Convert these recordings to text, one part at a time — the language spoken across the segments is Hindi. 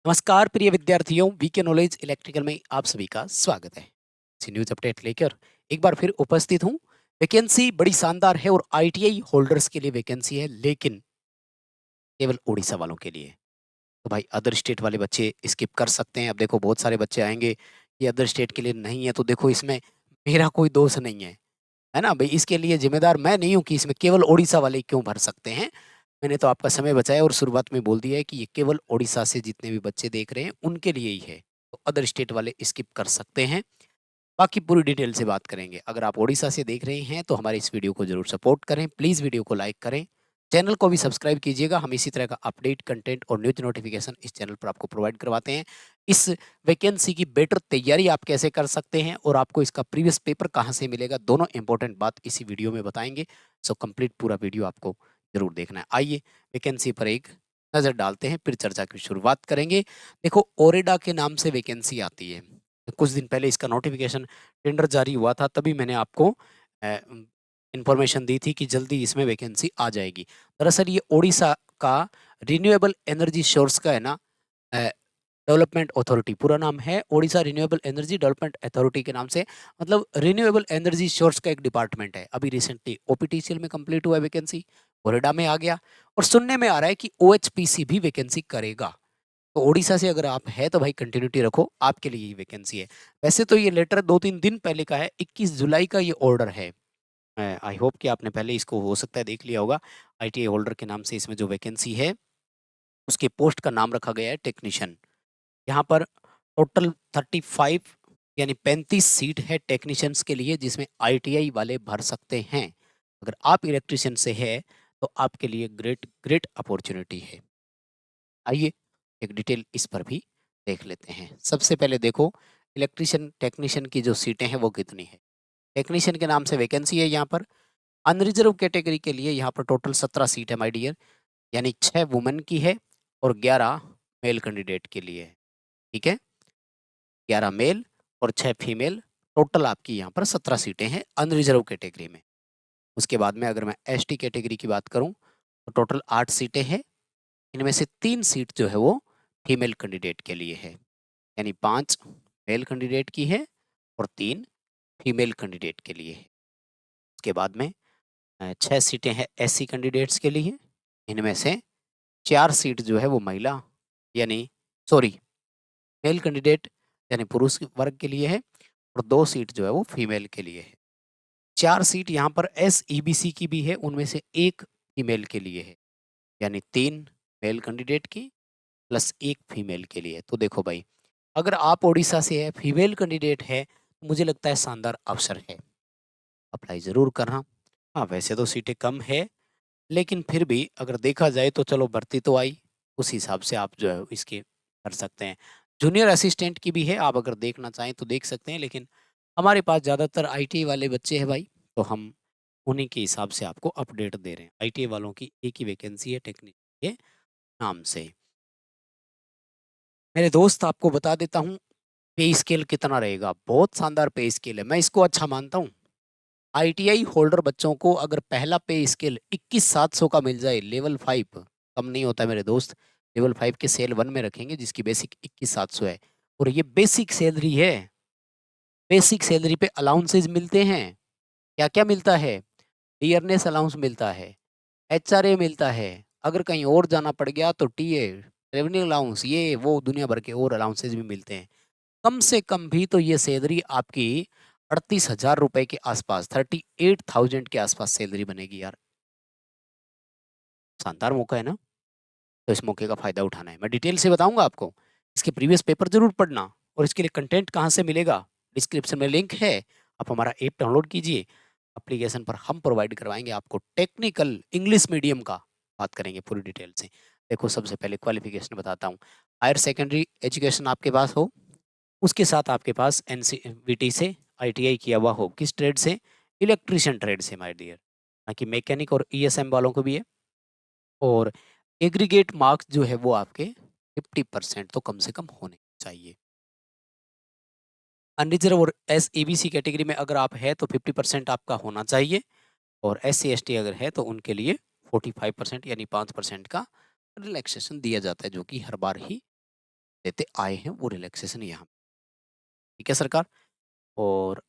नमस्कार प्रिय विद्यार्थियों, वीके नॉलेज इलेक्ट्रिकल में आप सभी का स्वागत है। न्यूज अपडेट लेकर एक बार फिर उपस्थित हूँ। वैकेंसी बड़ी शानदार है और आईटीआई होल्डर्स के लिए वैकेंसी है, लेकिन केवल उड़ीसा वालों के लिए। तो भाई अदर स्टेट वाले बच्चे स्किप कर सकते हैं। अब देखो बहुत सारे बच्चे आएंगे, ये अदर स्टेट के लिए नहीं है, तो देखो इसमें मेरा कोई दोष नहीं है ना भाई। इसके लिए जिम्मेदार मैं नहीं हूँ कि इसमें केवल ओडिशा वाले क्यों भर सकते हैं। मैंने तो आपका समय बचाया और शुरुआत में बोल दिया है कि ये केवल ओडिशा से जितने भी बच्चे देख रहे हैं उनके लिए ही है। तो अदर स्टेट वाले स्किप कर सकते हैं। बाकी पूरी डिटेल से बात करेंगे। अगर आप ओडिशा से देख रहे हैं तो हमारे इस वीडियो को जरूर सपोर्ट करें, प्लीज़ वीडियो को लाइक करें, चैनल को भी सब्सक्राइब कीजिएगा। हम इसी तरह का अपडेट कंटेंट और न्यूज नोटिफिकेशन इस चैनल पर आपको प्रोवाइड करवाते हैं। इस वैकेंसी की बेटर तैयारी आप कैसे कर सकते हैं और आपको इसका प्रीवियस पेपर कहाँ से मिलेगा, दोनों इंपॉर्टेंट बात इसी वीडियो में बताएंगे। सो कंप्लीट पूरा वीडियो आपको जरूर देखना है। आइए वैकेंसी पर एक नज़र डालते हैं, फिर चर्चा की शुरुआत करेंगे। देखो, ओरेडा के नाम से वैकेंसी आती है। कुछ दिन पहले इसका नोटिफिकेशन टेंडर जारी हुआ था, तभी मैंने आपको इन्फॉर्मेशन दी थी कि जल्दी इसमें वैकेंसी आ जाएगी। दरअसल ये ओडिशा का रिन्यूएबल एनर्जी सोर्स का है ना, डेवलपमेंट अथॉरिटी पूरा नाम है Odisha renewable energy development authority के नाम से। मतलब रिन्यूएबल एनर्जी सोर्स का एक डिपार्टमेंट है। अभी रिसेंटली ओपीटीसीएल में कंप्लीट हुआ है, वैकेंसी ओरेडा में आ गया। और सुनने में आ रहा है कि ओएचपीसी भी वैकेंसी करेगा। तो ओडिशा से अगर आप है तो भाई कंटिन्यूटी रखो, आपके लिए ये वैकेंसी है। वैसे तो ये लेटर 2-3 दिन पहले का है, 21 जुलाई का ये ऑर्डर है। आई होप कि आपने पहले इसको हो सकता है देख लिया होगा। आईटीआई होल्डर के नाम से इसमें जो वैकेंसी है उसके पोस्ट का नाम रखा गया है टेक्नीशियन। यहाँ पर टोटल 35 यानी 35 सीट है टेक्नीशियंस के लिए, जिसमें आईटीआई वाले भर सकते हैं। अगर आप इलेक्ट्रिशियन से है तो आपके लिए ग्रेट ग्रेट अपॉर्चुनिटी है। आइए एक डिटेल इस पर भी देख लेते हैं। सबसे पहले देखो, इलेक्ट्रिशियन टेक्नीशियन की जो सीटें हैं वो कितनी है। टेक्नीशियन के नाम से वैकेंसी है यहाँ पर। अनरिजर्व कैटेगरी के लिए यहाँ पर टोटल 17 सीट है माय डियर, यानी 6 वुमेन की है और 11 मेल कैंडिडेट के लिए है। ठीक है, 11 मेल और 6 फीमेल, टोटल आपकी यहाँ पर 17 सीटें हैं अनरिजर्व कैटेगरी में। उसके बाद में अगर मैं एसटी कैटेगरी की बात करूँ तो टोटल 8 सीटें हैं। इनमें से 3 सीट जो है वो फीमेल कैंडिडेट के लिए है, यानी 5 मेल कैंडिडेट की है और 3 फीमेल कैंडिडेट के लिए है। उसके बाद में 6 सीटें हैं एससी कैंडिडेट्स के लिए। इनमें से 4 सीट जो है वो महिला यानी सॉरी मेल कैंडिडेट यानी पुरुष वर्ग के लिए है और 2 सीट जो है वो फीमेल के लिए है। 4 सीट यहाँ पर एसईबीसी की भी है, उनमें से 1 फीमेल के लिए है, यानी 3 मेल कैंडिडेट की प्लस 1 फीमेल के लिए। तो देखो भाई, अगर आप ओडिशा से है, फीमेल कैंडिडेट है, तो मुझे लगता है शानदार अवसर है, अप्लाई ज़रूर करना। हाँ, वैसे तो सीटें कम है, लेकिन फिर भी अगर देखा जाए तो चलो भर्ती तो आई, उस हिसाब से आप जो है इसके कर सकते हैं। जूनियर असिस्टेंट की भी है, आप अगर देखना चाहें तो देख सकते हैं, लेकिन हमारे पास ज़्यादातर आईटीआई वाले बच्चे हैं भाई, तो हम उन्हीं के हिसाब से आपको अपडेट दे रहे हैं। आईटीआई वालों की एक ही वैकेंसी है टेक्निकल के नाम से। मेरे दोस्त आपको बता देता हूँ पे स्केल कितना रहेगा। बहुत शानदार पे स्केल है, मैं इसको अच्छा मानता हूँ। आईटीआई होल्डर बच्चों को अगर पहला पे स्केल 21,700 का मिल जाए, लेवल 5 कम नहीं होता मेरे दोस्त। लेवल 5 के सेल 1 में रखेंगे जिसकी बेसिक 21,700 है, और ये बेसिक सैलरी है। बेसिक सैलरी पे अलाउंसेज मिलते हैं। क्या क्या मिलता है? डियरनेस अलाउंस मिलता है, एचआरए मिलता है, अगर कहीं और जाना पड़ गया तो टीए, रेवेन्यू अलाउंस, ये वो दुनिया भर के और अलाउंसेज भी मिलते हैं। कम से कम भी तो ये सैलरी आपकी 38,000 रुपए के आसपास, 38,000 के आसपास सैलरी बनेगी यार। शानदार मौका है ना, तो इस मौके का फायदा उठाना है। मैं डिटेल से बताऊंगा आपको। इसके प्रीवियस पेपर जरूर पढ़ना, और इसके लिए कंटेंट कहाँ से मिलेगा, डिस्क्रिप्शन में लिंक है। आप हमारा ऐप डाउनलोड कीजिए। एप्लीकेशन पर हम प्रोवाइड करवाएंगे आपको टेक्निकल इंग्लिश मीडियम का। बात करेंगे पूरी डिटेल से। देखो, सबसे पहले क्वालिफिकेशन बताता हूँ। हायर सेकेंडरी एजुकेशन आपके पास हो, उसके साथ आपके पास एनसीवीटी से आईटीआई किया हुआ हो। किस ट्रेड से? इलेक्ट्रिशियन ट्रेड से माय डियर, बाकी मैकेनिक और ईएसएम वालों को भी है। और एग्रीगेट मार्क्स जो है वो आपके 50% तो कम से कम होने चाहिए। अनरिजर्व और एसईबीसी कैटेगरी में अगर आप है तो 50% आपका होना चाहिए, और एससी एसटी अगर है तो उनके लिए 45% यानी 5% का रिलैक्सेशन दिया जाता है, जो कि हर बार ही देते आए हैं वो रिलैक्सेशन यहाँ, ठीक है सरकार। और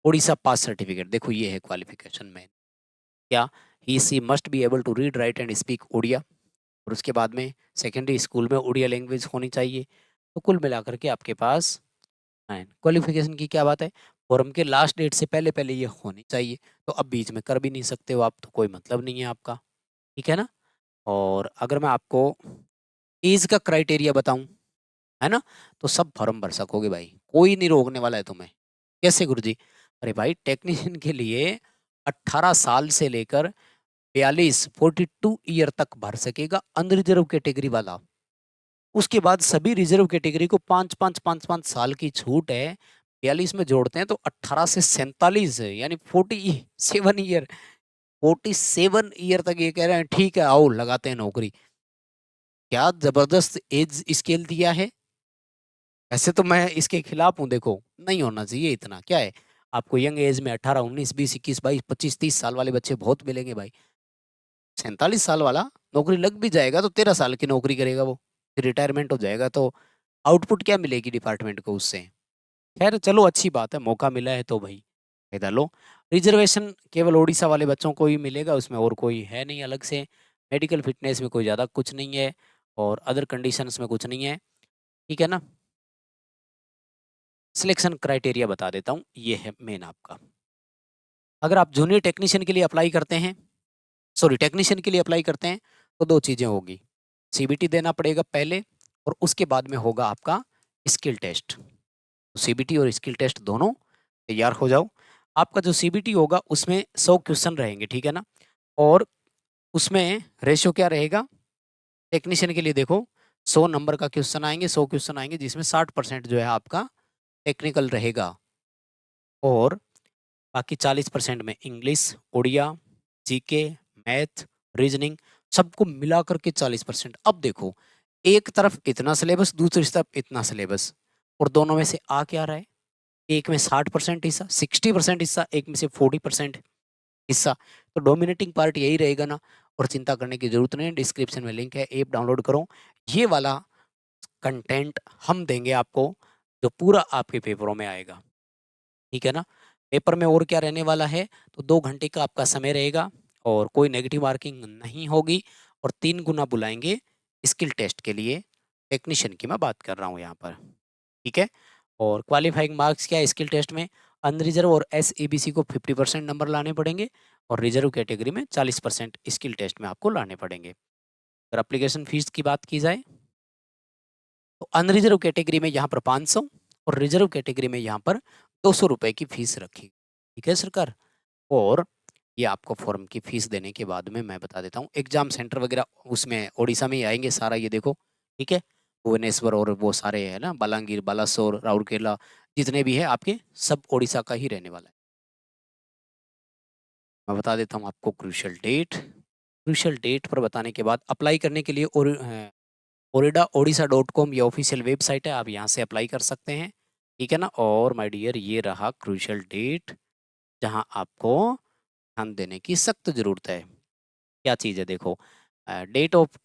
ओडिशा पास सर्टिफिकेट देखो ये है क्वालिफिकेशन में क्या, he she must be able to read write and speak Odia, और उसके बाद में सेकेंडरी स्कूल में ओडिया लैंग्वेज होनी चाहिए। तो कुल मिलाकर के आपके पास क्वालिफिकेशन की क्या बात है, फॉर्म के लास्ट डेट से पहले पहले ये होनी चाहिए। तो अब बीच में कर भी नहीं सकते हो आप, तो कोई मतलब नहीं है आपका, ठीक है ना। और अगर मैं आपको एज का क्राइटेरिया बताऊं, है ना, तो सब फॉर्म भर सकोगे भाई, कोई नहीं रोकने वाला है तुम्हें। कैसे गुरुजी? अरे भाई टेक्नीशियन के लिए 18 साल से लेकर 42 ईयर तक भर सकेगा अनरिजर्व कैटेगरी वाला। उसके बाद सभी रिजर्व कैटेगरी को 5 5 5 5 साल की छूट है। 42 में जोड़ते हैं तो 18 से 47 है, यानी 47 ईयर, 47 ईयर तक ये कह रहे हैं ठीक है आओ लगाते हैं नौकरी। क्या जबरदस्त एज स्केल दिया है। ऐसे तो मैं इसके खिलाफ हूँ, देखो नहीं होना चाहिए इतना। क्या है, आपको यंग एज में 18 19 20 21 22 25 30 साल वाले बच्चे बहुत मिलेंगे भाई। 47 साल वाला नौकरी लग भी जाएगा तो 13 साल की नौकरी करेगा वो, फिर रिटायरमेंट हो जाएगा तो आउटपुट क्या मिलेगी डिपार्टमेंट को उससे। खैर चलो अच्छी बात है, मौका मिला है तो भाई फायदा लो। रिजर्वेशन केवल ओडिशा वाले बच्चों को ही मिलेगा, उसमें और कोई है नहीं अलग से। मेडिकल फिटनेस में कोई ज़्यादा कुछ नहीं है, और अदर कंडीशंस में कुछ नहीं है, ठीक है ना। सिलेक्शन क्राइटेरिया बता देता हूँ, ये है मेन आपका। अगर आप जूनियर टेक्नीशियन के लिए अप्लाई करते हैं, सॉरी टेक्नीशियन के लिए अप्लाई करते हैं, तो दो चीज़ें होगी। सीबीटी देना पड़ेगा पहले, और उसके बाद में होगा आपका स्किल टेस्ट। सीबीटी और स्किल टेस्ट दोनों तैयार हो जाओ। आपका जो सीबीटी होगा उसमें 100 क्वेश्चन रहेंगे, ठीक है ना। और उसमें रेशियो क्या रहेगा, टेक्नीशियन के लिए देखो 100 नंबर का क्वेश्चन आएंगे, 100 क्वेश्चन आएंगे जिसमें 60% जो है आपका टेक्निकल रहेगा, और बाकी 40% में English, Odia, GK, math, reasoning, सबको मिला करके 40%। अब देखो एक तरफ इतना सिलेबस, दूसरी तरफ इतना सिलेबस, और दोनों में से आ क्या रहा है, एक में 60% हिस्सा, 60% हिस्सा, एक में से 40% हिस्सा। तो डोमिनेटिंग पार्ट यही रहेगा ना, और चिंता करने की जरूरत नहीं है। डिस्क्रिप्शन में लिंक है, ऐप डाउनलोड करो। ये वाला कंटेंट हम देंगे आपको जो पूरा आपके पेपरों में आएगा, ठीक है ना। पेपर में और क्या रहने वाला है, तो 2 घंटे का आपका समय रहेगा, और कोई नेगेटिव मार्किंग नहीं होगी, और 3 गुना बुलाएंगे स्किल टेस्ट के लिए। टेक्नीशियन की मैं बात कर रहा हूँ यहाँ पर, ठीक है। और क्वालिफाइंग मार्क्स क्या है स्किल टेस्ट में, अनरिजर्व और SABC को 50% नंबर लाने पड़ेंगे, और रिजर्व कैटेगरी में 40% स्किल टेस्ट में आपको लाने पड़ेंगे। अगर एप्लीकेशन फीस की बात की जाए, तो अनरिजर्व कैटेगरी में यहाँ पर 500, और रिजर्व कैटेगरी में यहाँ पर 200 रुपए की फीस रखी, ठीक है सरकार। और ये आपको फॉर्म की फीस देने के बाद में मैं बता देता हूँ, एग्जाम सेंटर वगैरह उसमें ओडिशा में ही आएंगे सारा, ये देखो ठीक है। भुवनेश्वर और वो सारे है ना, बालांगीर, बालासोर, राउरकेला, जितने भी है आपके सब ओडिशा का ही रहने वाला है। मैं बता देता हूँ आपको क्रूशियल डेट। क्रूशियल डेट पर बताने के बाद अप्लाई करने के लिए oredaodisha.com ये ऑफिशियल वेबसाइट है, आप यहाँ से अप्लाई कर सकते हैं, ठीक है ना। और माय डियर ये रहा क्रूशियल डेट, जहाँ आपको ध्यान देने की सख्त जरूरत है। क्या चीज़ है देखो, डेट ऑफ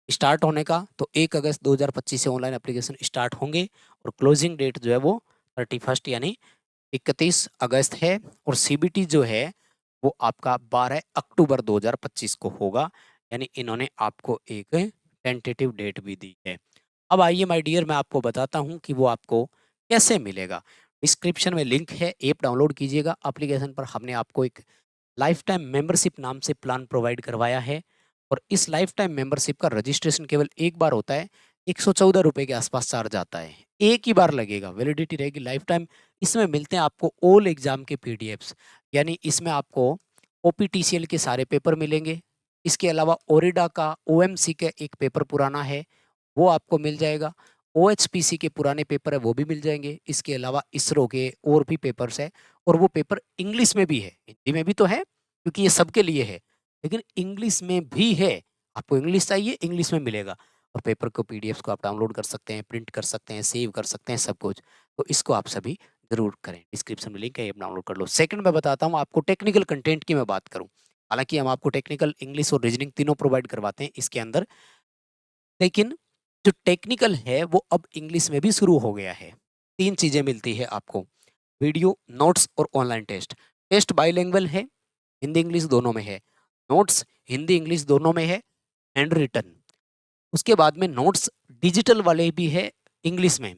स्टार्ट होने का तो 1 अगस्त 2025 से ऑनलाइन एप्लीकेशन स्टार्ट होंगे, और क्लोजिंग डेट जो है वो 31 यानी 31 अगस्त है, और सीबीटी जो है वो आपका 12 अक्टूबर 2025 को होगा, यानी इन्होंने आपको एक टेंटेटिव डेट भी दी है। अब आइए माय डियर मैं आपको बताता हूँ कि वो आपको कैसे मिलेगा। डिस्क्रिप्शन में लिंक है, ऐप डाउनलोड कीजिएगा। एप्लीकेशन पर हमने आपको एक लाइफ टाइम मेंबरशिप नाम से प्लान प्रोवाइड करवाया है, और इस लाइफ टाइम मेंबरशिप का रजिस्ट्रेशन केवल एक बार होता है। 114 रुपये के आसपास चार्ज आता है, एक ही बार लगेगा, वैलिडिटी रहेगी लाइफ टाइम। इसमें मिलते हैं आपको ऑल एग्जाम के PDFs, यानी इसमें आपको OPTCL के सारे पेपर मिलेंगे। इसके अलावा ओरिडा का OMC का एक पेपर पुराना है वो आपको मिल जाएगा। OHPC के पुराने पेपर है वो भी मिल जाएंगे। इसके अलावा इसरो के और भी पेपर्स है, और वो पेपर इंग्लिश में भी है, हिंदी में भी तो है क्योंकि ये सबके लिए है, लेकिन इंग्लिश में भी है। आपको इंग्लिश चाहिए, इंग्लिश में मिलेगा। और पेपर को PDFs को आप डाउनलोड कर सकते हैं, प्रिंट कर सकते हैं, सेव कर सकते हैं, सब कुछ। तो इसको आप सभी जरूर करें। डिस्क्रिप्शन में लिंक है, ऐप डाउनलोड कर लो। सेकंड मैं बताता हूँ आपको टेक्निकल कंटेंट की मैं बात करूँ, हालांकि हम आपको टेक्निकल इंग्लिश और रीजनिंग तीनों प्रोवाइड करवाते हैं इसके अंदर, लेकिन जो टेक्निकल है वो अब इंग्लिश में भी शुरू हो गया है। 3 चीज़ें मिलती है आपको, वीडियो, नोट्स और ऑनलाइन टेस्ट। टेस्ट बाइलिंगुअल है, हिंदी इंग्लिश दोनों में है। नोट्स हिंदी इंग्लिश दोनों में है, एंड रिटन। उसके बाद में नोट्स डिजिटल वाले भी है इंग्लिश में,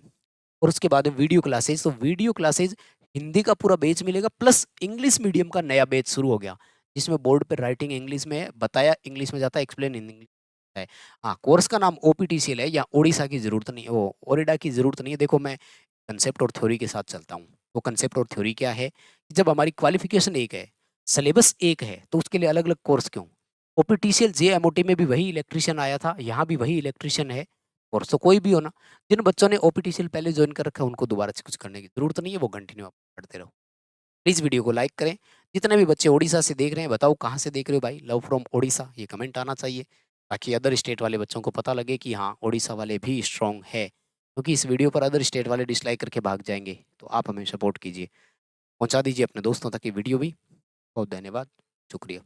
और उसके बाद में वीडियो क्लासेस। तो वीडियो क्लासेस हिंदी का पूरा बैच मिलेगा, प्लस इंग्लिश मीडियम का नया बैच शुरू हो गया, जिसमें बोर्ड पे राइटिंग इंग्लिश में है, बताया इंग्लिश में जाता है, एक्सप्लेन इन इंग्लिश है। हाँ, कोर्स का नाम ओपीटीसीएल है, या ओडिशा की जरूरत नहीं, वो ओरिडा की जरूरत नहीं है। देखो, मैं कंसेप्ट और थ्योरी के साथ चलता हूँ। वो कंसेप्ट और थ्योरी क्या है कि जब हमारी क्वालिफिकेशन एक है, सिलेबस एक है, तो उसके लिए अलग अलग कोर्स क्यों? ओपीटीसीएल जेएमओटी में भी वही इलेक्ट्रिशियन आया था, यहाँ भी वही इलेक्ट्रिशियन है। कोर्स तो कोई भी हो ना। जिन बच्चों ने ओपीटीसीएल पहले ज्वाइन कर रखा है, उनको दोबारा से कुछ करने की जरूरत नहीं है, वो कंटिन्यू आप पढ़ते रहो। प्लीज वीडियो को लाइक करें। जितने भी बच्चे ओडिशा से देख रहे हैं, बताओ कहाँ से देख रहे हो भाई, लव फ्रॉम ओडिशा, ये कमेंट आना चाहिए, ताकि अदर स्टेट वाले बच्चों को पता लगे कि हाँ, ओडिशा वाले भी स्ट्रांग है। क्योंकि इस वीडियो पर अदर स्टेट वाले डिसलाइक करके भाग जाएंगे, तो आप हमें सपोर्ट कीजिए, पहुंचा दीजिए अपने दोस्तों तक ये वीडियो भी। बहुत धन्यवाद, शुक्रिया।